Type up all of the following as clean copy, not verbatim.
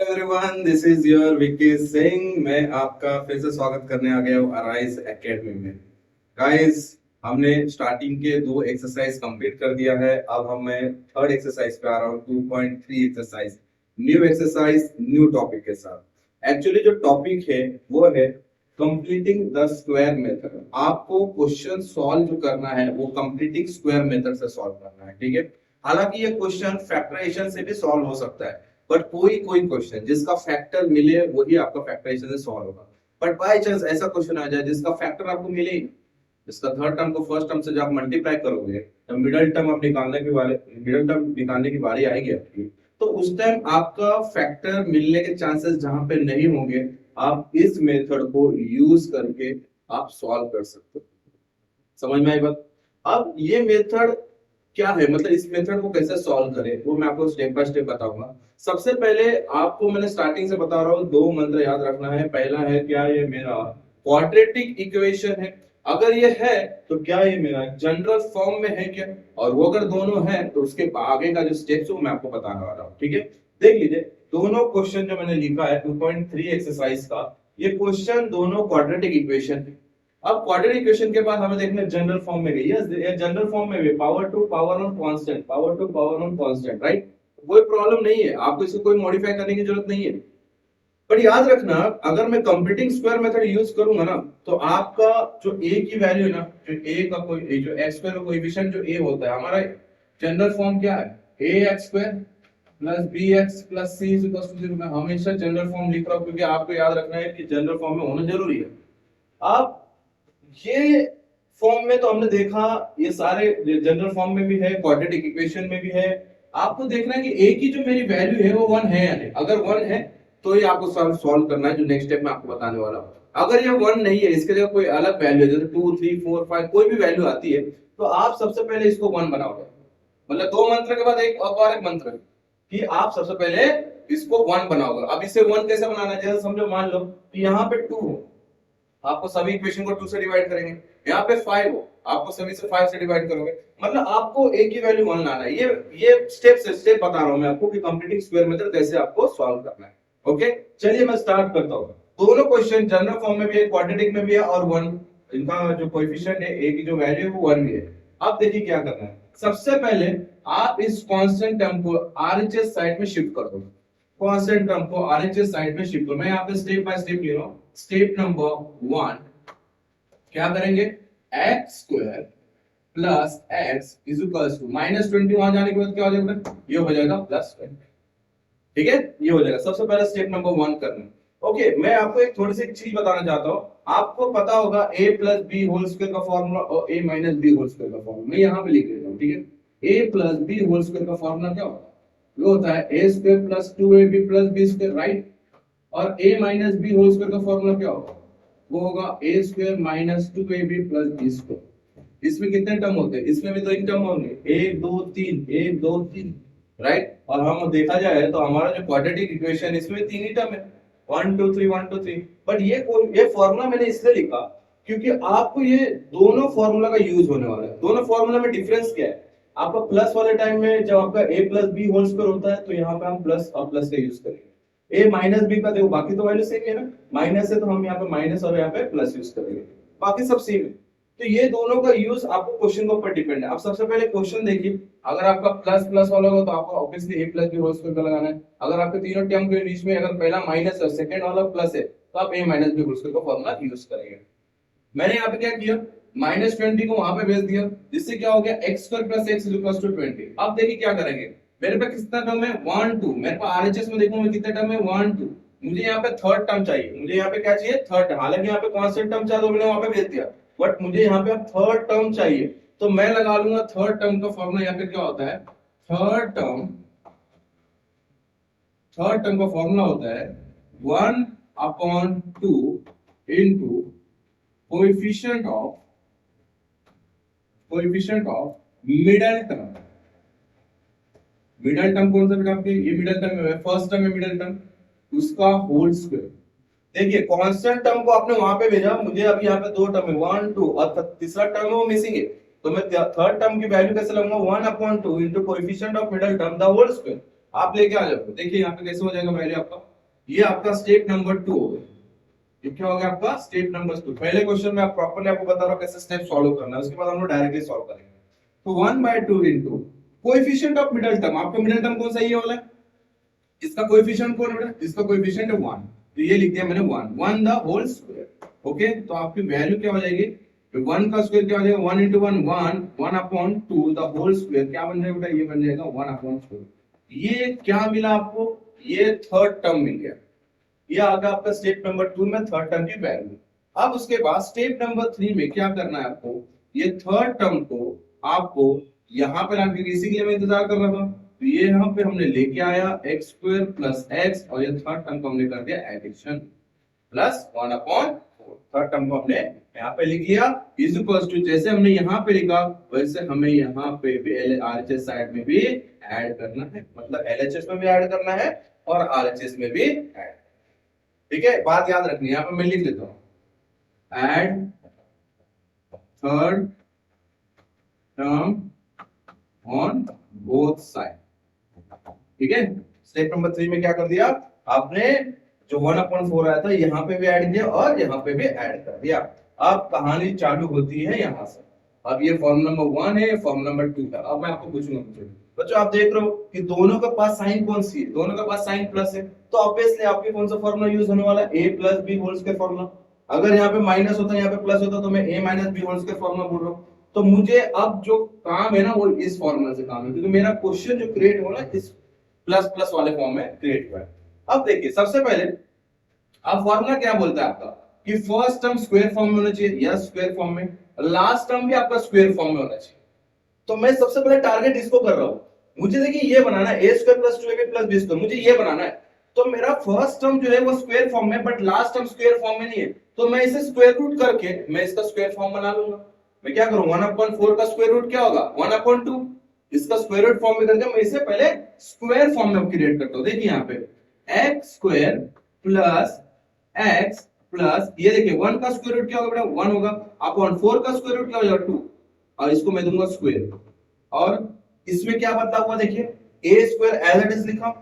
Everyone, this is your Vicky Singh. मैं आपका फिर से स्वागत करने आ गया हूँ अराइज एकेडमी में। गाइस, हमने स्टार्टिंग के दो एक्सरसाइज कंप्लीट कर दिया है। अब हम मैं थर्ड एक्सरसाइज पे आ रहा हूँ, 2.3 exercise. New exercise, new topic के साथ। एक्चुअली जो टॉपिक है वो है कंप्लीटिंग द स्क्वायर मेथड। आपको क्वेश्चन सॉल्व जो करना है वो कंप्लीटिंग स्क्वायर मेथड से सॉल्व करना है, ठीक है। हालांकि ये क्वेश्चन फैक्टराइजेशन से भी सॉल्व हो सकता है, बट कोई कोई क्वेश्चन जिसका फैक्टर मिले वही आपका फैक्टराइजेशन से सॉल्व होगा। बट बाय चांस ऐसा क्वेश्चन आ जाए जिसका फैक्टर आपको मिले ही नहीं, जिसका थर्ड टर्म को फर्स्ट टर्म से जब आप मल्टीप्लाई करोगे तो मिडिल टर्म आप निकालने के वाले मिडिल टर्म निकालने की बारी आएगी आपकी, तो उस टाइम आपका फैक्टर मिलने के चांसेस जहां पे नहीं होंगे, आप इस मेथड को यूज करके आप सॉल्व कर सकते हो। समझ में आई बात? अब ये मेथड क्या है, मतलब इस मेथड को कैसे सॉल्व करें वो मैं आपको स्टेप बाय स्टेप बताऊंगा। सबसे पहले आपको मैंने स्टार्टिंग से बता रहा हूँ, दो मंत्र याद रखना है। पहला है क्या, ये मेरा क्वाड्रेटिक इक्वेशन है। अगर ये है तो क्या ये मेरा जनरल फॉर्म में है क्या, और वो अगर दोनों है तो उसके आगे का जो स्टेप्स है वो मैं आपको बताने वाला हूँ, ठीक है। देख लीजिए, दोनों क्वेश्चन जो मैंने लिखा है 2.3 एक्सरसाइज का, ये क्वेश्चन दोनों क्वाड्रेटिक इक्वेशन है। अब क्वाड्रेटिक इक्वेशन के बाद हमें देखना है जनरल फॉर्म में गई। यस, ये जनरल फॉर्म में भी power to power on constant, power to power on constant, right. कोई प्रॉब्लम नहीं है, आपको इसको कोई मॉडिफाई करने की जरूरत नहीं है। पर याद रखना, अगर मैं कंप्लीटिंग स्क्वायर मेथड यूज करूंगा ना, तो आपका जो ए की वैल्यू है ना, जो ए का कोई जो एक्स स्क्वायर का कोएफिशिएंट जो ए होता है, हमारा जनरल फॉर्म क्या है, a x square plus b x plus c is equal to 0। मैं हमेशा जनरल फॉर्म लिख रहा हूं क्योंकि आपको याद रखना है कि जनरल फॉर्म में होना जरूरी है। आप ये फॉर्म में तो हमने देखा, ये सारे जनरल फॉर्म में भी है, क्वाड्रेटिक इक्वेशन में भी है। आपको देखना है कि ए की जो मेरी वैल्यू है वो 1 है या नहीं। अगर 1 है तो ये आपको सॉल्व करना है, जो नेक्स्ट स्टेप मैं आपको बताने वाला हूँ। अगर ये 1 नहीं है, इसके जगह कोई अलग वैल्यू है, जैसे 2 3 4 5 कोई भी वैल्यू आती है, तो आप सबसे पहले इसको 1 बनाओगे। मतलब दो मंत्र के बाद एक और एक मंत्र कि आप सबसे पहले इसको 1 बनाओगे। अब इसे 1 कैसे बनाना है, जैसे समझो मान लो कि यहाँ पे 2 हो, आपको सभी इक्वेशन को 2 से डिवाइड करेंगे। यहाँ पे 5 हो, आपको सभी से 5 से डिवाइड करोगे। मतलब आपको a की वैल्यू 1 लाना है। ये स्टेप से स्टेप बता रहा हूं मैं आपको कि कंप्लीटिंग स्क्वायर मेथड कैसे आपको सॉल्व करना है। ओके, चलिए मैं स्टार्ट करता हूं। दोनों क्वेश्चन जनरल फॉर्म में भी है, क्वाड्रेटिक में भी है, और 1 इनका जो कोएफिशिएंट है a की जो वैल्यू है वो 1 भी है। अब देखिए क्या करना है। सबसे पहले आप इस कांस्टेंट टर्म को आरएचएस साइड में शिफ्ट कर दो। कांस्टेंट टर्म को आरएचएस साइड में शिफ्ट करो। मैं यहाँ पे स्टेप बाय स्टेप ले रहा हूं। स्टेप नंबर 1, क्या करेंगे, x square plus x is equal to -20। वहां जाने के बाद क्या हो जाएगा, ये हो जाएगा +20। ठीक है, ये हो जाएगा। सबसे पहले स्टेप नंबर 1 करना। ओके, मैं आपको एक थोड़ी सी चीज बताना चाहता हूँ। आपको पता होगा a plus B whole square का फॉर्मूला और a minus B whole square का फॉर्मूला। मैं यहाँ पे लिख देता हूँ, ठीक है। a plus B whole square का फॉर्मूला क्या होता है, वो होता है a square plus 2ab plus b square, right. और a minus B whole square का फॉर्मूला क्या होगा, वो होगा a square minus 2ab plus b square. इसमें कितने टर्म होते हैं, इसमें भी तो एक टर्म होंगे, 1 2 3 1 2 3, राइट। और हम देखा जाए तो हमारा जो क्वाड्रेटिक इक्वेशन इसमें 3 ही टर्म है, 1 2 3 1 2 3। बट ये फॉर्मूला मैंने इसलिए लिखा क्योंकि आपको ये दोनों फॉर्मूला का यूज होने वाला है। दोनों फॉर्मूला में डिफरेंस क्या है, आपका प्लस वाले टाइम में जब आपका a plus B whole square होता है तो यहाँ पे हम प्लस और प्लस का यूज करेंगे। a माइनस बी का देखो, बाकी तो वैल्यू सेम है ना, माइनस है तो हम यहाँ पे माइनस और यहाँ पे प्लस यूज करेंगे, बाकी सब सेम है। तो ये दोनों का यूज आपको क्वेश्चन के ऊपर डिपेंड है। अब सबसे पहले क्वेश्चन देखिए, अगर आपका प्लस प्लस वाला होगा तो आपको obviously a plus B whole square का लगाना है। अगर आपके तीनों टर्म के बीच में अगर पहला माइनस है और सेकंड वाला प्लस है तो आप a minus B whole square का फॉर्मूला यूज करेंगे। मैंने यहाँ पे क्या किया, -20 को वहां पे भेज दिया, जिससे क्या हो गया, x square plus x is equal to 20। अब देखिए क्या करेंगे, मेरे पे कितना टर्म है, 1 2। मेरे पास आरएचएस में देखो मैं कितने टर्म है, 1 2। मुझे यहाँ पे थर्ड टर्म चाहिए, मुझे यहाँ पे क्या चाहिए, थर्ड। हालांकि यहाँ पे कांस्टेंट टर्म चाहिए तो मैंने वहां पे भेज दिया, बट मुझे यहाँ पे अब थर्ड टर्म चाहिए। तो मैं लगा लूंगा थर्ड टर्म का फॉर्मूला। यहाँ पे क्या होता है, थर्ड टर्म का फॉर्मूला होता है 1/2 into coefficient of middle term. Middle term कौन सा बेटा आपके, ये मिडल टर्म है, फर्स्ट टर्म है मिडल टर्म, उसका होल स्क्वायर। देखिए कांस्टेंट टर्म को आपने वहां पे भेजा, मुझे अभी यहाँ पे दो टर्म है 1 2, और तीसरा टर्म है वो मिसिंग है। तो मैं थर्ड टर्म की वैल्यू कैसे लगाऊंगा, 1/2 into coefficient of middle term the whole square. आप लेके आ जाओ, देखिए यहाँ पे कैसे हो जाएगा वैल्यू आपका ये आपका स्टेप नंबर 2 हो गया। ये क्या हो गया आपका स्टेप नंबर 2। पहले क्वेश्चन में आप प्रॉपर्ली आपको बता रहा हूं कैसे स्टेप सॉल्व करना है, उसके बाद हम लोग डायरेक्टली सॉल्व करेंगे। तो 1/2 into coefficient of middle term, आपका मिडिल टर्म कौन सा ये वाला है, इसका कोएफिशिएंट कौन है बेटा, इसका कोएफिशिएंट है 1, तो ये लिख दिया मैंने 1 द होल स्क्वायर। ओके, तो आपकी वैल्यू क्या हो जाएगी, 1 का स्क्वायर क्या हो जाएगा, 1 into 1 1, 1/2 द होल स्क्वायर क्या बन जाएगा बेटा, ये बन जाएगा 1/4। ये क्या मिला आपको, ये थर्ड टर्म मिल गया। ये आ गया आपका स्टेप नंबर 2 में थर्ड टर्म की वैल्यू। अब उसके बाद स्टेप नंबर 3 में क्या करना है आपको, ये थर्ड टर्म को आपको यहाँ पे लाने, इसी के लिए मैं इंतजार कर रहा था, तो ये यहाँ पे हमने लेके आया x² प्लस x, और ये थर्ड टर्म को हमने कर दिया एडिशन प्लस 1/4। थर्ड टर्म को हमने यहाँ पे लिख लिया, इज इक्वल टू जैसे हमने यहाँ पे लिखा वैसे हमें यहाँ पे भी RHS साइड में भी ऐड करना है, मतलब LHS में भी ऐड करना है और RHS में भी ऐड। ठीक है, बात याद रखनी है, यहाँ पे मैं लिख लेता हूं, add third term on both side. ठीक है, स्टेप नंबर 3 में क्या कर दिया आपने, जो 1/4 आया था यहाँ पे भी ऐड किया और यहाँ पे भी ऐड कर दिया। अब कहानी चालू होती है यहाँ से। अब ये फॉर्म नंबर 1 है, फॉर्म नंबर 2 है। अब मैं आपको पूछूंगा बच्चों, आप देख रहे हो कि दोनों के पास साइन कौन सी है, दोनों के पास साइन प्लस है, तो ऑब्वियसली आपके कौन सा फॉर्मूला यूज होने वाला है, a plus B whole square formula. अगर यहाँ पे माइनस होता है यहाँ पे प्लस होता तो मैं a minus B whole square formula बोल रहा हूँ। तो मुझे अब जो काम है ना वो इस फॉर्मूला से काम है, क्योंकि मेरा क्वेश्चन जो क्रिएट हो ना इस प्लस प्लस वाले फॉर्म में क्रिएट हुआ है। अब देखिए सबसे पहले अब फॉर्मूला क्या बोलता है आपका कि फर्स्ट टर्म स्क्वायर फॉर्म में होना चाहिए, या स्क्वायर फॉर्म में, लास्ट टर्म भी आपका स्क्वायर फॉर्म में होना चाहिए। तो मैं सबसे पहले टारगेट इसको कर रहा हूं, मुझे देखिए ये बनाना है a² plus 2ab plus b square, मुझे ये बनाना है। तो मेरा फर्स्ट टर्म जो है वो स्क्वायर फॉर्म में, but last term square form में नहीं है, तो मैं इसे स्क्वायर रूट करके मैं इसका स्क्वायर फॉर्म बना लूंगा। मैं क्या करूं, 1/4 का स्क्वायर रूट क्या होगा 1/2, इसका स्क्वायर रूट फॉर्म में करके मैं इसे पहले स्क्वायर फॉर्म में क्रिएट करता हूं। देखिए यहाँ पे x² प्लस x प्लस ये देखिए 1 का स्क्वायर रूट क्या होगा बेटा 1 होगा, अपॉन 4 का स्क्वायर रूट क्या हो जाएगा 2, और इसको मैं दूंगा स्क्वायर। और इसमें क्या बदलाव हुआ देखिए, a² एज इट इज लिखा,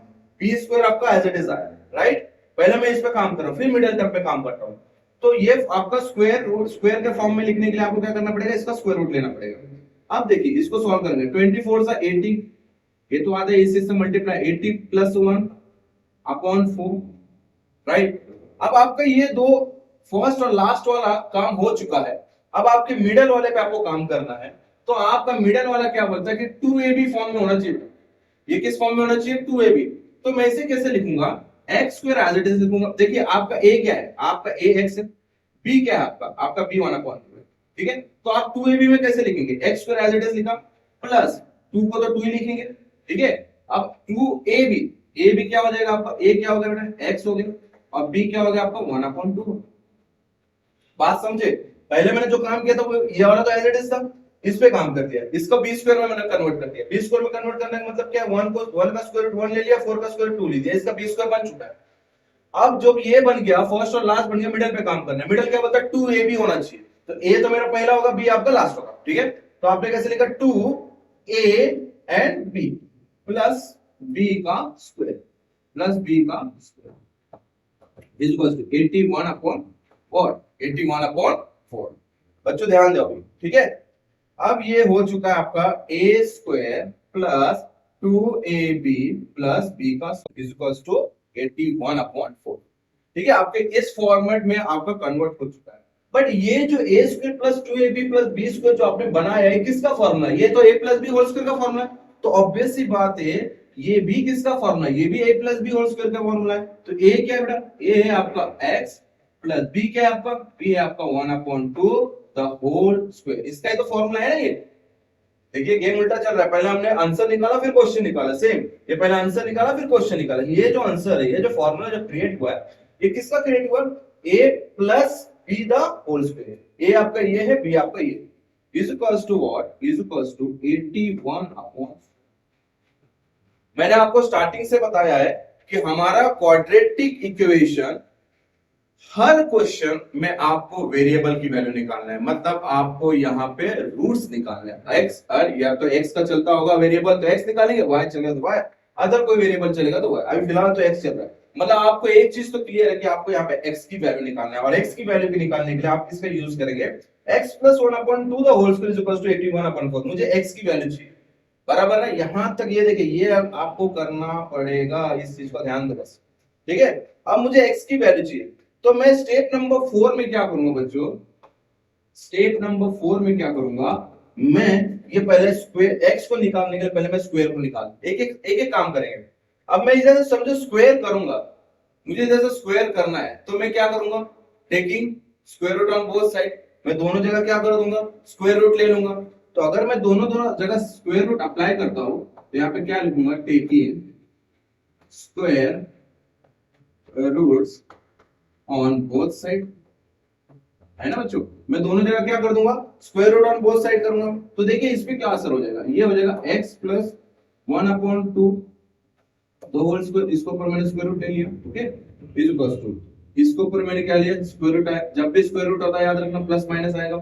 b² आपका एज इट इज आया, राइट। पहले मैं इस पे काम कर रहा हूं, फिर मिडिल टर्म पे काम करता हूं। तो ये आपका स्क्वायर रूट, स्क्वायर के फॉर्म में लिखने के लिए आपको क्या करना पड़ेगा, इसका स्क्वायर रूट लेना पड़ेगा। अब देखिए इसको सॉल्व करेंगे, 24 सा 80, ये तो आता है इसी से मल्टीप्लाई, 80 प्लस 1 अपॉन 4, राइट। अब आपका ये दो फर्स्ट और लास्ट वाला काम हो चुका है, अब आपके मिडल वाले पे आपको काम करना है। तो आपका मिडल वाला क्या बोलता है कि 2ab फॉर्म में होना चाहिए। ये किस फॉर्म में होना चाहिए 2ab, तो मैं इसे कैसे लिखूंगा, x² एज इट इज लिखूंगा। देखिए आपका a क्या है, आपका ax है, b क्या है आपका b 1/2 है, ठीक है। तो आप 2ab में कैसे लिखेंगे, x² एज इट इज लिखा, प्लस 2 को तो 2 ही लिखेंगे, ठीक है। अब 2ab, ab क्या हो जाएगा आपका, a क्या हो गया बेटा x हो गया, और b क्या हो गया आपका 1/2। बात समझे, पहले मैंने जो काम किया था वो ये वाला तो एज इट इज था, इस पे काम कर दिया, इसको b² में मैंने कन्वर्ट कर दिया। b² में कन्वर्ट करने का मतलब क्या है, 1 को 1 का स्क्वायर रूट 1 ले लिया, 4 का स्क्वायर रूट 2 ले लिया, इसका b² बन चुका है। अब जब ये बन गया, फर्स्ट और लास्ट बन गया, मिडिल पे काम करना है। मिडिल क्या बोलता है 2ab होना चाहिए, तो a तो मेरा पहला होगा, b आपका लास्ट होगा, ठीक है। तो आपने कैसे लिखा 2a and b plus b का स्क्वायर प्लस b का स्क्वायर इज इक्वल टू 81/4। बच्चों ध्यान दो अभी, ठीक है। अब ये हो चुका है आपका a² plus 2ab plus b का इज इक्वल टू 81/4, ठीक है। आपके इस फॉर्मेट में आपका कन्वर्ट हो चुका है। बट ये जो a² plus 2ab plus b² जो आपने बनाया है किसका फॉर्मूला है, ये तो a plus b whole square का फॉर्मूला है। तो ऑब्वियस सी बात है ये भी किसका फॉर्मूला है, ये भी a plus b whole square का फॉर्मूला है। तो a क्या है बेटा, a है आपका x प्लस b क्या है आपका, b है आपका 1/2 द होल स्क्वायर। इसका ही तो फॉर्मूला है ना ये। देखिए गेम उल्टा चल रहा है, पहले हमने आंसर निकाला फिर क्वेश्चन निकाला, सेम ये पहले आंसर निकाला फिर क्वेश्चन निकाला। ये जो आंसर है, ये जो फॉर्मूला जो क्रिएट हुआ है, ये किसका क्रिएट हुआ, a plus b the whole square. a आपका ये है, b आपका ये, is equals to what, is equals to 81/4। मैंने आपको स्टार्टिंग से बताया है कि हमारा क्वाड्रेटिक इक्वेशन हर क्वेश्चन में आपको वेरिएबल की वैल्यू निकालना है, मतलब आपको यहाँ पे रूट्स निकालने हैं। एक्स या तो एक्स का चलता होगा वेरिएबल तो एक्स निकालेंगे, वाई चलेगा तो वाई, अदर कोई वेरिएबल चलेगा तो वाई। अभी फिलहाल तो एक्स चल रहा है, मतलब आपको एक चीज तो क्लियर है कि आपको यहाँ पे x की वैल्यू निकालना है, और x की वैल्यू भी निकालने के लिए आप इसका यूज करेंगे x plus 1/2 the whole square is equal to 81/4। मुझे x की वैल्यू चाहिए, बराबर है। यहां तक ये देखिए, ये अब आपको करना पड़ेगा, इस चीज का ध्यान दो बस, ठीक है। अब मुझे x की वैल्यू चाहिए, तो मैं स्टेप नंबर 4 में क्या करूंगा बच्चों, स्टेप नंबर 4 में क्या करूंगा मैं, ये पहले स्क्वायर x को निकालने के लिए पहले मैं स्क्वायर को निकाल, एक एक काम करेंगे। अब मैं इधर से समझो स्क्वायर करूंगा, मुझे इधर से स्क्वायर करना है, तो मैं क्या करूंगा, taking square root on both side, मैं दोनों जगह क्या कर दूंगा, स्क्वायर रूट ले लूंगा। तो अगर मैं दोनों दोनों जगह स्क्वायर रूट अप्लाई करता हूं, तो यहाँ पे क्या लिखूंगा, taking square roots on both side, है ना बच्चों। मैं दोनों जगह क्या कर दूंगा, square root on both side करूंगा। तो देखिए इस पे क्या असर हो जाएगा, ये हो जाएगा x प्लस 1/2 दो होल स्क्वायर, इसको ऊपर मैंने स्क्वायर रूट ले लिया, ओके, इज इक्वल टू, इसको ऊपर मैंने क्या लिया, स्क्वायर रूट है। जब भी स्क्वायर रूट होता है याद रखना प्लस माइनस आएगा,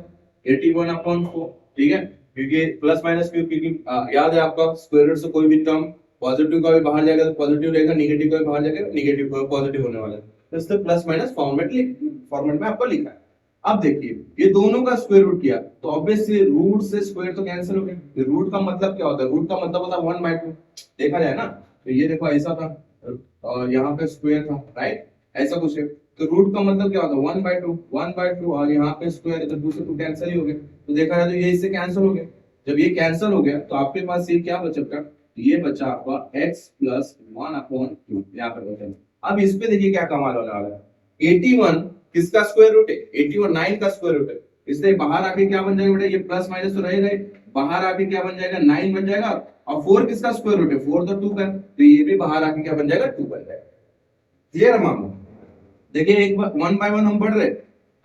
81/4, ठीक है, क्योंकि प्लस माइनस क्योंकि याद है आपका स्क्वायर रूट से कोई भी टर्म पॉजिटिव का भी बाहर जाएगा तो पॉजिटिव रहेगा, नेगेटिव का भी बाहर जाएगा नेगेटिव का पॉजिटिव होने वाला है, तो इससे प्लस माइनस फॉर्मेट में आपको लिखा है। अब देखिए ये दोनों का स्क्वायर रूट किया, तो ऑब्वियसली रूट से स्क्वायर तो कैंसिल हो गया। रूट का मतलब क्या होता है, रूट का मतलब होता है 1/2, देखा जाए ना, तो ये देखो ऐसा था और यहाँ पे स्क्वायर था, राइट, ऐसा कुछ है। तो रूट का मतलब क्या होता है 1/2 और यहाँ पे स्क्वायर, इधर 2 से 2 कैंसिल ही हो गया, तो देखा जाए तो ये इससे कैंसिल हो गया। जब ये कैंसिल हो गया तो आपके पास ये क्या बचा, ये बचा आपका x प्लस 1/2 यहाँ पे बचा। अब इस पे देखिए क्या कमाल होने वाला है, 81 किसका स्क्वायर रूट है, 81 9 का स्क्वायर रूट है, इसलिए बाहर आके क्या बन जाएगा बेटा, ये प्लस माइनस तो रहेगा, बाहर आके क्या बन जाएगा 9 बन जाएगा, और 4 किसका स्क्वायर रूट है, 4 तो 2 का, तो ये भी बाहर आके क्या बन जाएगा 2 बन जाएगा। क्लियर है मामला, देखिए एक बार 1 बाय 1 हम पढ़ रहे।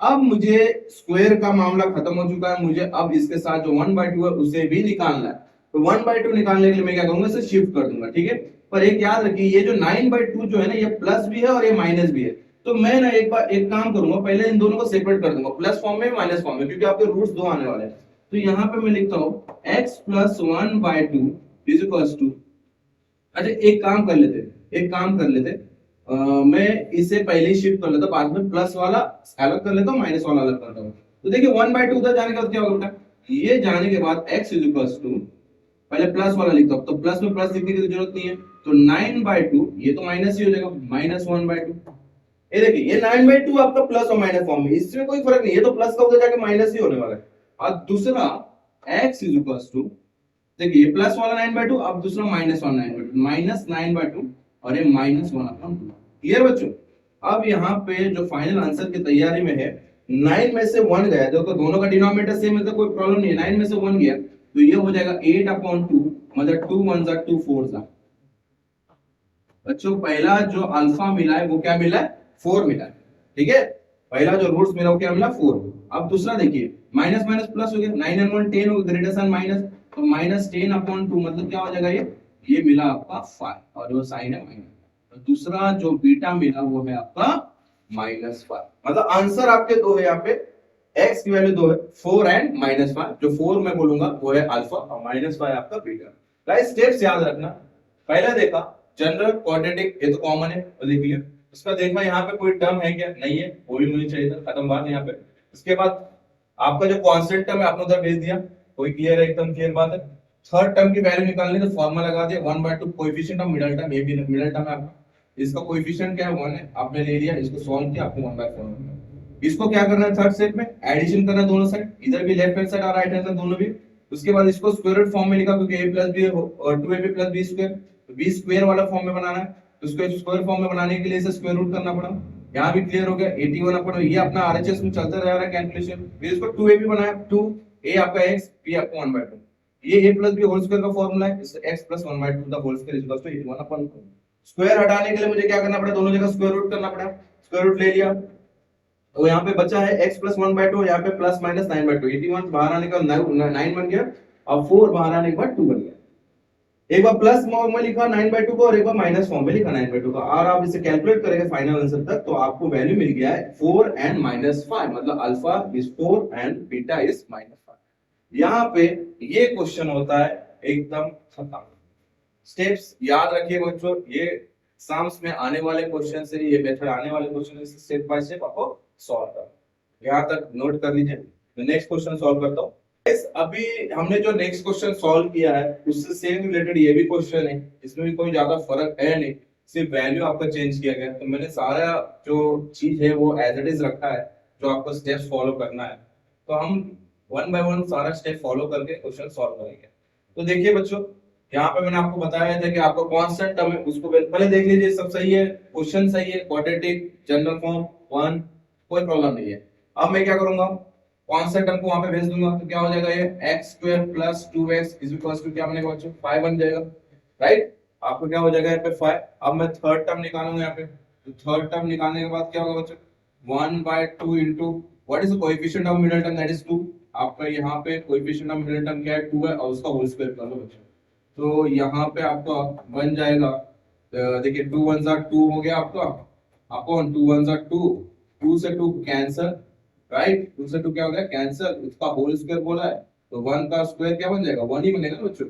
अब मुझे स्क्वायर का मामला खत्म हो चुका है, मुझे अब इसके साथ जो 1/2 है उसे भी निकालना है, तो 1/2 निकालने के लिए मैं क्या करूंगा, इसे शिफ्ट कर दूंगा, ठीक है। पर एक याद रखिए, ये जो 9/2 जो है ना, ये प्लस भी है और ये माइनस भी है, तो मैं ना एक बार एक काम करूंगा, पहले इन दोनों को सेपरेट कर दूंगा, प्लस फॉर्म में माइनस फॉर्म में, क्योंकि आपके रूट्स दो आने वाले हैं। तो यहाँ पे मैं लिखता हूँ x plus 1/2 is equal to, अच्छा एक काम कर लेते, एक काम कर लेते, मैं इसे पहले ही शिफ्ट कर लेता, बाद में प्लस वाला अलग कर लेता हूँ, माइनस वाला अलग करता हूँ। तो देखिए 1/2 उधर जाने के बाद क्या होगा बेटा, ये जाने के बाद x इज इक्वल टू, पहले प्लस वाला लिखता हूँ, तो प्लस में प्लस लिखने की जरूरत नहीं है, तो 9/2 ये तो माइनस ही हो जाएगा, माइनस 1/2। ये देखिए ये 9/2 आपका प्लस और माइनस फॉर्म में, इसमें कोई फर्क नहीं है, तो प्लस का उधर जाके माइनस ही होने वाला है। और दूसरा x इज इक्वल टू, देखिए ये प्लस वाला 9/2, अब दूसरा माइनस वाला 9/2, माइनस 9/2 और ये माइनस 1/2। क्लियर बच्चों, अब यहाँ पे जो फाइनल आंसर की तैयारी में है, 9 में से 1 गया, देखो दोनों का डिनोमिनेटर सेम है तो कोई प्रॉब्लम नहीं है, 9 में से 1 गया तो ये हो जाएगा 8/2, मतलब 2 1 जा 2 4 जा। बच्चों पहला जो अल्फा मिला है वो क्या मिला है, 4 मिला है, ठीक है, पहला जो रूट्स मिला वो क्या मिला 4। अब दूसरा देखिए माइनस माइनस प्लस हो गया, 9 and 1 10 हो गया, ग्रेटर देन माइनस, तो माइनस 10/2 मतलब क्या हो जाएगा, ये मिला आपका 5 और जो साइन है माइनस, तो दूसरा जो बीटा मिला वो है आपका -5। मतलब आंसर आपके दो है, यहाँ पे x की वैल्यू दो है, 4 एंड -5, जो 4 मैं बोलूंगा वो है अल्फा और -5 आपका बीटा। गाइस स्टेप्स याद रखना, पहला देखा जनरल क्वाड्रेटिक, ये तो कॉमन है तो देख लिया। उसका देखना यहाँ पे कोई टर्म है क्या, नहीं है, कोई नहीं चाहिए था, खत्म बात यहाँ पे। उसके बाद आपका जो कांस्टेंट टर्म है आपने उधर भेज दिया, कोई क्लियर है, एकदम क्लियर बात है। थर्ड टर्म की वैल्यू निकालनी तो फॉर्मूला लगा दिया 1/2 कोएफिशिएंट ऑफ मिडिल टर्म, ये भी मिडिल टर्म है आपका, इसका कोएफिशिएंट क्या है 1 है, आपने ले लिया, इसको सॉल्व किया, आपको 1/4 मिला। इसको क्या करना है, थर्ड स्टेप में एडिशन करना है दोनों साइड, इधर भी लेफ्ट हैंड साइड और राइट हैंड साइड दोनों भी। उसके बाद इसको स्क्वायर रूट फॉर्म में लिखा, क्योंकि a प्लस b और 2ab प्लस b स्क्वायर, तो b स्क्वायर वाला फॉर्म में बनाना है, तो इसको स्क्वायर फॉर्म में बनाने के लिए इसे स्क्वायर रूट करना पड़ा। यहाँ भी क्लियर हो गया 81 अपन, ये अपना आरएचएस में चलता रह रहा है कैलकुलेशन। फिर इसको 2ab बनाया, 2a आपका x, b आपका 1/2, ये a plus b whole square का फॉर्मूला है, इस x plus 1/2 the whole square is equal to 81/2। Square हटाने के लिए मुझे क्या करना पड़ा, दोनों जगह स्क्वायर रूट करना पड़ा, स्क्वायर रूट ले लिया, तो यहाँ पे बचा है x प्लस 1/2, यहाँ पे प्लस माइनस 9/2, 81 बाहर आने का 9 बन गया, और 4 बाहर आने के बाद 2 बन गया। एक बार प्लस फॉर्म में लिखा 9/2 को और एक बार माइनस फॉर्म में लिखा 9/2 का, और आप इसे कैलकुलेट करेंगे फाइनल आंसर तक, तो आपको वैल्यू मिल गया है 4 एंड -5, मतलब alpha is 4 and beta is -5। यहाँ पे ये क्वेश्चन होता है एकदम खत्म। स्टेप्स याद रखिए बच्चों, ये एग्जाम्स में आने वाले क्वेश्चन से, ये मेथड आने वाले क्वेश्चन से स्टेप बाय स्टेप आपको सॉल्व करना, यहाँ तक नोट कर लीजिए। तो नेक्स्ट क्वेश्चन सॉल्व करता हूँ। अभी हमने जो नेक्स्ट क्वेश्चन सॉल्व किया है उससे सेम रिलेटेड ये भी क्वेश्चन है, इसमें भी कोई ज्यादा फर्क है नहीं, सिर्फ वैल्यू आपका चेंज किया गया। तो मैंने सारा जो चीज है वो एज इट इज रखा है, जो आपको स्टेप्स फॉलो करना है। तो हम वन बाय वन सारा स्टेप फॉलो करके क्वेश्चन सॉल्व करेंगे। तो देखिए बच्चों, यहाँ पे मैंने आपको बताया था कि आपको कांस्टेंट टर्म है उसको पहले देख लीजिए, सब सही है, क्वेश्चन सही है, क्वाड्रेटिक, जनरल फॉर्म, वन, कोई प्रॉब्लम नहीं है। अब मैं क्या करूंगा, कांस्टेंट टर्म को वहां पे भेज दूंगा, तो क्या हो जाएगा, ये x² + 2x = क्या बनेगा बच्चों, 5 बन जाएगा, राइट। आपको क्या हो जाएगा यहाँ पे 5। अब मैं थर्ड टर्म निकालूंगा यहाँ पे, तो थर्ड टर्म निकालने के बाद क्या होगा बच्चों, 1/2 into what is the coefficient of middle term, that is 2। आपका यहाँ पे कोएफिशिएंट ऑफ मिडिल टर्म क्या है, 2 है, और उसका होल स्क्वायर कर लो बच्चों। तो यहाँ पे आपका बन जाएगा, देखिए 2 1 2 हो गया आपका, अपॉन 2 1 2, 2 से 2 कैंसिल, राइट, 2 से 2 क्या हो गया, कैंसिल, उसका होल स्क्वायर बोला है, तो 1 का स्क्वायर क्या बन जाएगा, 1 ही बनेगा ना बच्चों,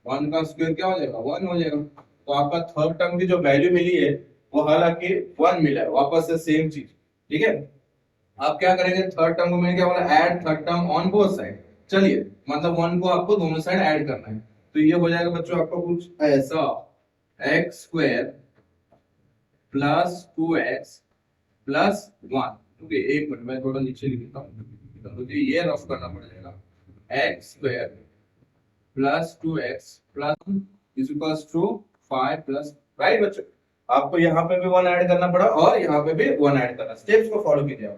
1 का स्क्वायर क्या हो जाएगा, 1 हो जाएगा। तो आपका थर्ड टर्म की जो वैल्यू मिली है वो हालांकि 1 मिला है, वापस से सेम चीज, ठीक है। आप क्या करेंगे, थर्ड टर्म को मैंने क्या बोला, add third term on both side. चलिए, मतलब 1 को आपको दोनों साइड ऐड करना है, तो ये हो जाएगा बच्चों आपको कुछ ऐसा, x² + 2x + 1। ओके, एक मिनट मैं थोड़ा नीचे लिखता हूँ, मुझे ये रफ करना पड़ेगा, x² + 2x + 5 +, राइट बच्चों। आपको यहाँ पे भी 1 ऐड करना पड़ा और यहाँ पे भी 1 ऐड करना, स्टेप्स को फॉलो कीजिए।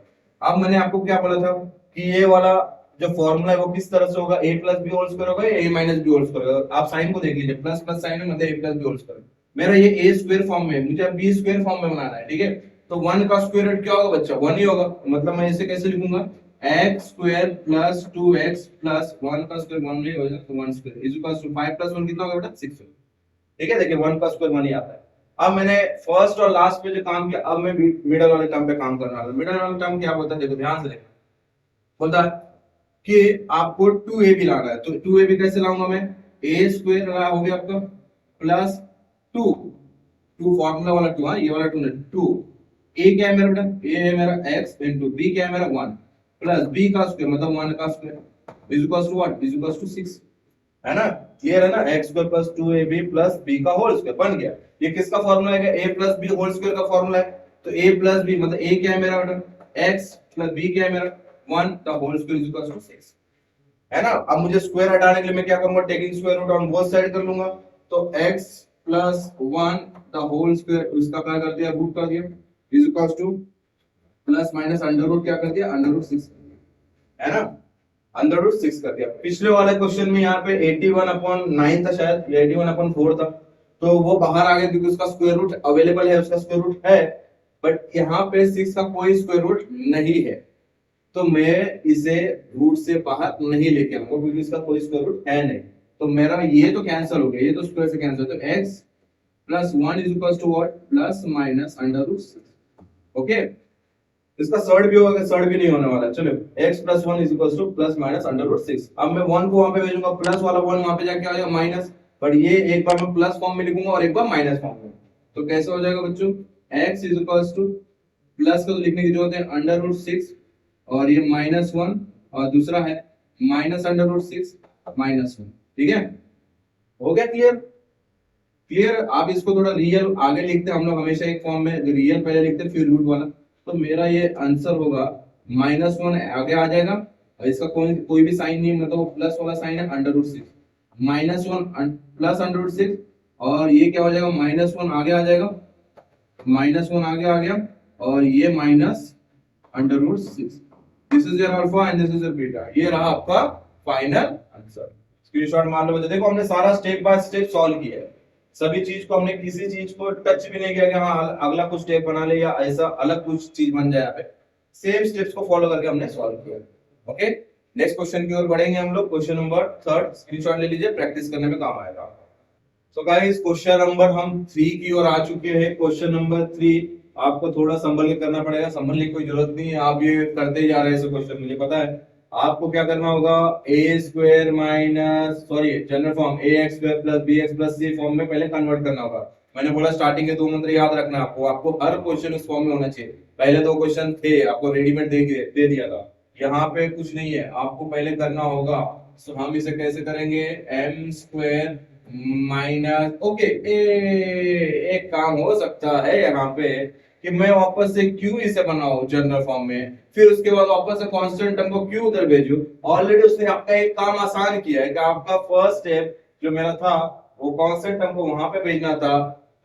अब मैंने आपको क्या बोला था कि ये वाला जो फॉर्मूला है वो किस तरह से होगा, a + b होल स्क्वायर होगा या a - b होल स्क्वायर होगा। आप साइन को देख लीजिए, प्लस प्लस साइन है, मतलब a + b होल स्क्वायर। मेरा ये a स्क्वायर फॉर्म में है, मुझे अब b स्क्वायर फॉर्म में बनाना है, ठीक है। तो 1 का स्क्वायर रूट क्या होगा बच्चा, 1 ही होगा, मतलब मैं इसे कैसे लिखूंगा, x² + 2x + 1 का स्क्वायर 1 में हो जाएगा, तो 1 स्क्वायर = 5 + 1 कितना होगा बेटा, 6, ठीक है। देखिए 1 का स्क्वायर 1 ही आता है। अब मैंने फर्स्ट और लास्ट पे जो काम किया, अब मैं मिडिल वाले टर्म पे काम करना है। मिडिल वाला टर्म क्या होता है, देखो ध्यान से देखो, बोलता है कि आपको 2ab लाना है, तो 2ab कैसे लाऊंगा मैं, a² हो गया आपका प्लस 2, 2 फार्मूला वाला 2, हाँ ये वाला 2 नहीं, 2, a क्या है मेरा बेटा, a है मेरा x इंटू b क्या है मेरा 1 प्लस b का स्क्वायर मतलब 1 का स्क्वायर इज व्हाट, इज 6, है ना, क्लियर है ना, x² + 2ab + b का होल स्क्वायर बन गया। ये किसका फार्मूला है, a + b होल स्क्वायर का फार्मूला है। तो a + b मतलब a क्या है मेरा बेटा, x + b क्या है मेरा 1 का होल स्क्वायर इज 6, है ना। अब मुझे स्क्वायर हटाने के लिए मैं क्या करूंगा, taking square root on both side कर लूंगा। तो x + 1 का होल स्क्वायर, उसका क्या कर दिया, रूट कर दिया, is plus minus under root क्या कर दिया, अंडर रूट 6, है ना, अंडर रूट 6 कर दिया। पिछले वाले क्वेश्चन में यहाँ पे 81/9 था शायद, या 81/4 था, तो वो बाहर आ गया क्योंकि उसका स्क्वायर रूट अवेलेबल है, उसका स्क्वायर रूट है, बट यहाँ पे 6 का कोई स्क्वायर रूट नहीं है, तो मैं इसे रूट से बाहर नहीं लेके आऊंगा क्योंकि इसका कोई स्क्वायर रूट है नहीं। तो मेरा ये तो कैंसिल हो गया, ये तो स्क्वायर से कैंसिल, तो x + 1 is equal to what, plus minus under root 6, okay. इसका सर्ड भी होगा, सर्ड भी नहीं होने वाला, चलो x + 1 is equal to plus minus under root 6। अब मैं 1 को वहां पे भेजूंगा, प्लस वाला 1 वहां पे जाके आ जाएगा माइनस, बट ये एक बार मैं प्लस फॉर्म में लिखूंगा और एक बार माइनस फॉर्म में, तो कैसे हो जाएगा बच्चों, x is equal to plus को तो लिखने की जरूरत है अंडर रूट 6 और ये -1 और दूसरा है माइनस अंडर रूट 6 -1, ठीक है, हो गया क्लियर। क्लियर, आप इसको थोड़ा रियल आगे लिखते हैं, हम लोग हमेशा एक फॉर्म में रियल पहले लिखते हैं फिर रूट वाला, तो मेरा ये आंसर होगा -1 आगे आ जाएगा और इसका कोई भी साइन नहीं, मतलब वो प्लस वाला साइन है under root 6, -1 plus under root 6 और ये क्या हो जाएगा, -1 आगे आ जाएगा, -1 आगे आ गया और ये minus under root 6। This is your alpha and this is your beta, ये रहा आपका फाइनल आंसर। स्क्रीनशॉट मार लो बच्चे, देखो हमने सारा स्टेप बाय स्टेप सॉल्व किया है, सभी चीज को हमने किसी चीज को टच भी नहीं किया कि हाँ अगला कुछ स्टेप बना ले या ऐसा अलग कुछ चीज बन जाए, यहाँ पे सेम स्टेप्स को फॉलो करके हमने सॉल्व किया। ओके, नेक्स्ट क्वेश्चन की ओर बढ़ेंगे हम लोग, क्वेश्चन नंबर 3, स्क्रीनशॉट ले लीजिए, प्रैक्टिस करने में काम आएगा। सो गाइस क्वेश्चन नंबर हम 3 की ओर आ चुके हैं। क्वेश्चन नंबर 3 आपको थोड़ा संभल के करना पड़ेगा, संभलने की कोई जरूरत नहीं है, आप ये करते ही जा रहे हैं इस क्वेश्चन, मुझे पता है। आपको क्या करना होगा, general form ax² + bx + c form में पहले कन्वर्ट करना होगा, मैंने बोला स्टार्टिंग के 2 मंत्र याद रखना आपको, आपको हर क्वेश्चन उस फॉर्म में होना चाहिए। पहले 2 क्वेश्चन थे आपको रेडीमेड दे दिया था, यहाँ पे कुछ नहीं है, आपको पहले करना होगा। तो हम इसे कैसे करेंगे, एम स्क्वायर माइनस, ओके, एक काम हो सकता है यहाँ पे कि मैं वापस से क्यू इसे बनाऊं जनरल फॉर्म में, फिर उसके बाद वापस से कांस्टेंट टर्म को क्यू उधर भेजू। ऑलरेडी उसने आपका एक काम आसान किया है कि आपका फर्स्ट स्टेप जो मेरा था वो कांस्टेंट टर्म को वहां पे भेजना था,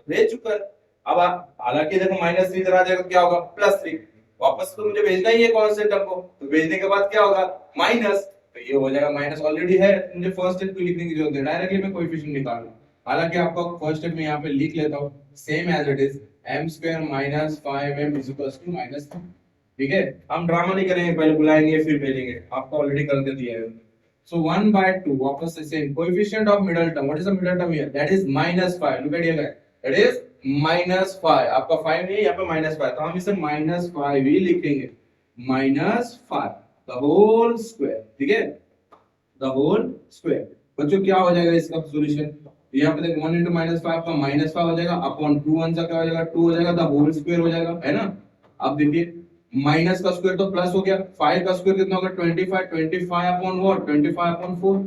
भेज चुका है। अब हालांकि देखो -3 इधर आ जाएगा तो क्या होगा, +3, वापस तो मुझे भेजना ही है कांस्टेंट टर्म को, तो भेजने के बाद क्या होगा, माइनस, तो ये हो जाएगा माइनस, ऑलरेडी है, मुझे फर्स्ट स्टेप को लिखने की जरूरत है, डायरेक्टली मैं कोएफिशिएंट निकालूं। हालांकि आपका फर्स्ट स्टेप में यहाँ पे लिख लेता हूँ same as it is, m square minus 5m is equal to -3। ठीक है, हम ड्रामा नहीं करेंगे, पहले बुलाएंगे फिर भेजेंगे, आपको ऑलरेडी कर दे दिया है। So 1/2 वापस से same coefficient of middle term, what is the middle term here, that is -5, look at here, that is -5, आपका 5 नहीं है यहाँ पे -5, तो हम इसे -5 ही लिखेंगे, -5 the whole square, ठीक है, the whole square। बच्चों क्या हो जाएगा इसका सॉल्यूशन, यहाँ पे देखो 1 into -5 का -5 हो जाएगा, अपॉन 2 1 का क्या हो जाएगा, 2 हो जाएगा, द होल स्क्वायर हो जाएगा, है ना। अब देखिए माइनस का स्क्वायर तो प्लस हो गया, 5 का स्क्वायर कितना होगा, 25, 25 अपॉन व्हाट, 25 अपॉन 4,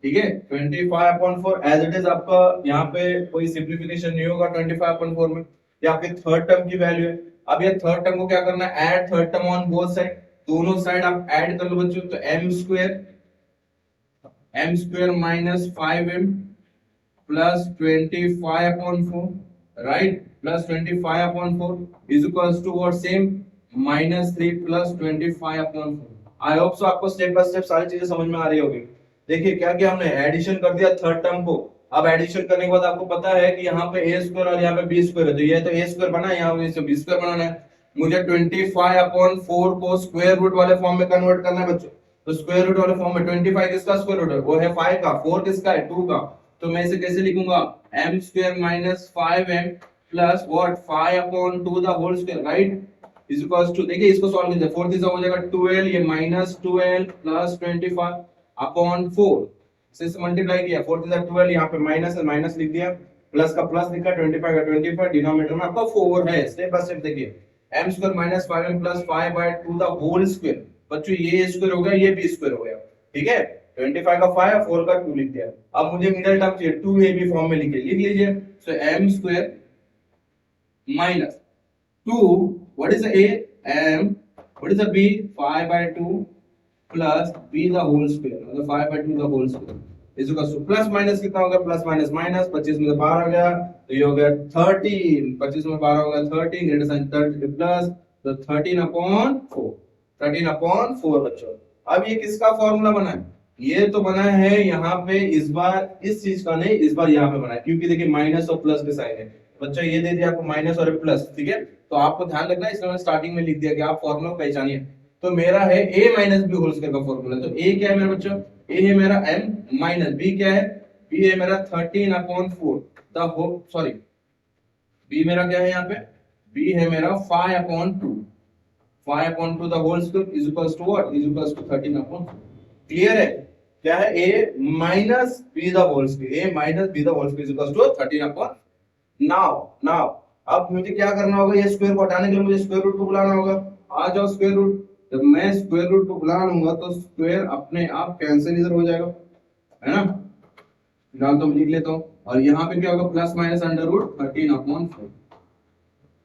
ठीक है, 25 अपॉन 4 एज इट इज। आपका यहाँ पे कोई सिंपलीफिकेशन नहीं होगा 25 अपॉन 4 में, ये आपके थर्ड टर्म की वैल्यू है। अब ये थर्ड टर्म को क्या करना है, add third term on both side, दोनों साइड आप ऐड कर लो बच्चों, तो m square minus 5m plus 25 upon 4, right, plus 25 upon 4 is equals to what, same -3 plus 25 upon 4। I hope so आपको स्टेप बाय स्टेप सारी चीजें समझ में आ रही होगी। देखिए क्या किया हमने, एडिशन कर दिया थर्ड टर्म को। अब एडिशन करने के बाद आपको पता है कि यहाँ पे a स्क्वायर और यहाँ पे b स्क्वायर है, तो ये तो a स्क्वायर बना है, यहाँ पे इसे b स्क्वायर बनाना है। मुझे 25 अपॉन 4 को स्क्वायर रूट वाले फॉर्म में कन्वर्ट करना है बच्चों, तो स्क्वायर रूट वाले फॉर्म में 25 किसका स्क्वायर रूट है, वो है 5 का, 4 किसका है, 2 का, तो मैं इसे कैसे लिखूंगा, m square minus 5m plus what 5 upon 2 the whole square, right, is equals to, देखिए इसको सॉल्व कीजिए, 4 दिस हो जाएगा 12, ये -12 प्लस 25 अपॉन 4 से मल्टीप्लाई किया, 4 दिस 12, यहाँ पे माइनस है, माइनस लिख दिया, प्लस का प्लस लिखा, 25 का 25, डिनोमिनेटर में आपका 4 है। स्टेप बाय स्टेप देखिए, m square minus 5m plus 5/2 the whole square, बच्चों ये स्क्वायर हो गया, ये b स्क्वायर हो गया, ठीक है, 25 का 5, 4 का 2 लिख दिया। अब मुझे मिडिल टर्म चाहिए, 2ab फॉर्म में लिख लीजिए, सो m square minus 2, what is the a, m, what is the b, 5/2 plus b the whole square, मतलब 5/2 the whole square is equal to, plus minus कितना हो गया, प्लस माइनस माइनस, 25 में 12 आ गया, तो ये हो गया 13, 25 में 12 हो गया 13, ग्रेटर साइन 30 प्लस, तो 13 अपॉन 4, 13 अपॉन 4 बच्चों। अब ये किसका फॉर्मूला बना है, ये तो बना है यहाँ पे, इस बार इस चीज का नहीं, इस बार यहाँ पे बना है, क्योंकि देखिए माइनस और प्लस के साइन है बच्चों, ये दे दिया आपको माइनस और प्लस, ठीक है, तो आपको ध्यान रखना है, इसलिए मैंने स्टार्टिंग में लिख दिया कि आप फॉर्मूला पहचानिए। तो मेरा है a minus B whole square का फॉर्मूला, तो a क्या है मेरा बच्चों, a है मेरा m माइनस b क्या है, b है मेरा 13 upon 4 the whole, sorry b मेरा क्या है यहाँ पे, b है मेरा 5 upon 2, 5 upon 2 the whole square is equals to what, is equals to 13 upon 4। Clear है, क्या है, a minus b the whole square, a minus b the whole square is equals to 13 upon. Now अब मुझे क्या करना होगा, ये square को हटाने के लिए मुझे स्क्वायर रूट को बुलाना होगा। आ जाओ स्क्वायर रूट, जब मैं स्क्वायर रूट को बुला लूंगा तो स्क्वायर अपने आप कैंसिल इधर हो जाएगा, है ना, फिलहाल तो मैं लिख लेता हूँ, और यहाँ पे क्या होगा, plus minus under root 13 upon 4।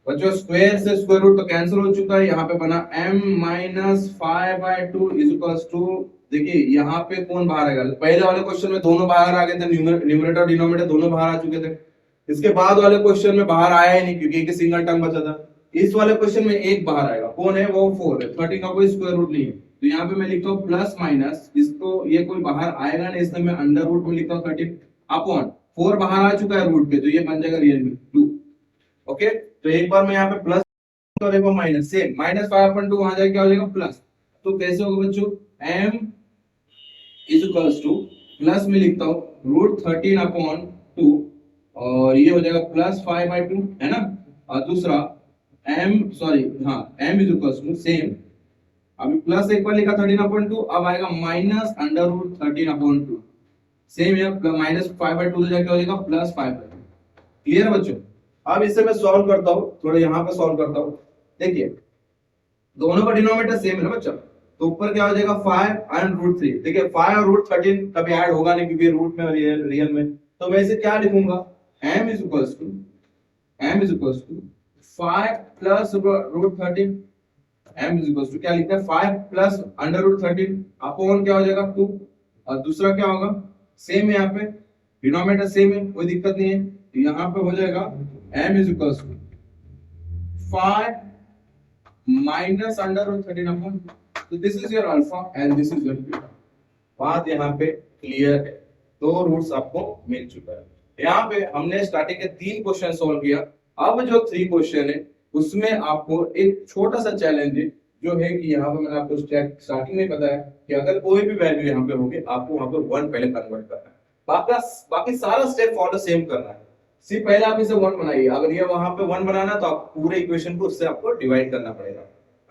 बच्चों स्क्वायर से स्क्वायर रूट तो कैंसिल हो चुका है, यहाँ पे बना m minus 5/2 is equals to, देखिए यहाँ पे कौन बाहर आएगा, पहले वाले क्वेश्चन में दोनों बाहर आ गए थे, न्यूमरेटर और डिनोमिनेटर दोनों बाहर आ चुके थे, इसके बाद वाले क्वेश्चन में बाहर आया ही नहीं क्योंकि एक सिंगल टर्म बचा था। इस वाले क्वेश्चन में एक बाहर आएगा, कौन है, वो 4 है, 13 का कोई स्क्वायर रूट नहीं है, तो यहाँ पे मैं लिखता हूँ प्लस माइनस, इसको ये कोई बाहर आएगा नहीं, इसलिए मैं अंडर रूट में लिखता हूँ 13 अपॉन 4 बाहर आ चुका है रूट पे, तो ये बन जाएगा रियल में 2। ओके, तो एक बार मैं यहाँ पे प्लस और एक बार माइनस, सेम -5/2 वहां जाके क्या हो जाएगा प्लस, तो कैसे होगा बच्चों, m is equals to, plus में लिखता हूँ रूट 13 अपॉन 2, और ये हो जाएगा प्लस 5/2, है ना, और दूसरा m, सॉरी हाँ m is equals to same, अभी प्लस एक बार लिखा 13/2, अब आएगा माइनस अंडर रूट 13/2, सेम है, माइनस 5/2 जाके हो जाएगा प्लस 5/2। क्लियर है बच्चों, अब इसे मैं सॉल्व करता हूँ, थोड़ा यहाँ पे सॉल्व करता हूँ। देखिए दोनों का डिनोमिनेटर सेम है ना बच्चा, तो ऊपर क्या हो जाएगा 5 एंड √3। देखिए 5 और √13 कभी ऐड होगा नहीं क्योंकि रूट में रियल में, तो मैं इसे क्या लिखूंगा, m is equals to 5 plus √13। m is equals to क्या लिखते हैं 5 प्लस √13 अपॉन क्या हो जाएगा 2, और दूसरा क्या होगा सेम है, यहाँ पे डिनोमिनेटर सेम है, कोई दिक्कत नहीं है, तो यहाँ पे हो जाएगा m is equals to 5 minus √13 upon, तो this is your alpha and this is your beta. बात यहाँ पे क्लियर है, दो रूट्स आपको मिल चुका है। यहाँ पे हमने स्टार्टिंग के 3 क्वेश्चन सॉल्व किया। अब जो 3 क्वेश्चन है उसमें आपको एक छोटा सा चैलेंज है, जो है कि यहाँ पे मैंने आपको स्टार्टिंग में बताया कि अगर कोई भी वैल्यू यहाँ पे होगी आपको वहां पे 1 पहले कन्वर्ट करना है, बाकी सारा स्टेप फॉलो सेम करना है। सिर्फ पहले आप इसे 1 बनाइए, अगर ये वहां पे 1 बनाना तो आप पूरे इक्वेशन को उससे आपको डिवाइड करना पड़ेगा।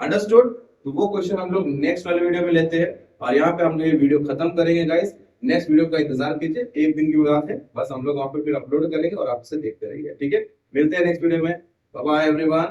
अंडरस्टूड? तो वो क्वेश्चन हम लोग नेक्स्ट वाले वीडियो में लेते हैं, और यहाँ पे हम लोग ये वीडियो खत्म करेंगे गाइस। नेक्स्ट वीडियो का इंतजार कीजिए, 1 दिन की बात है, बस हम लोग वहां पे फिर अपलोड करेंगे और आपसे देखते रहिए, ठीक है? मिलते हैं नेक्स्ट वीडियो में। Bye bye everyone.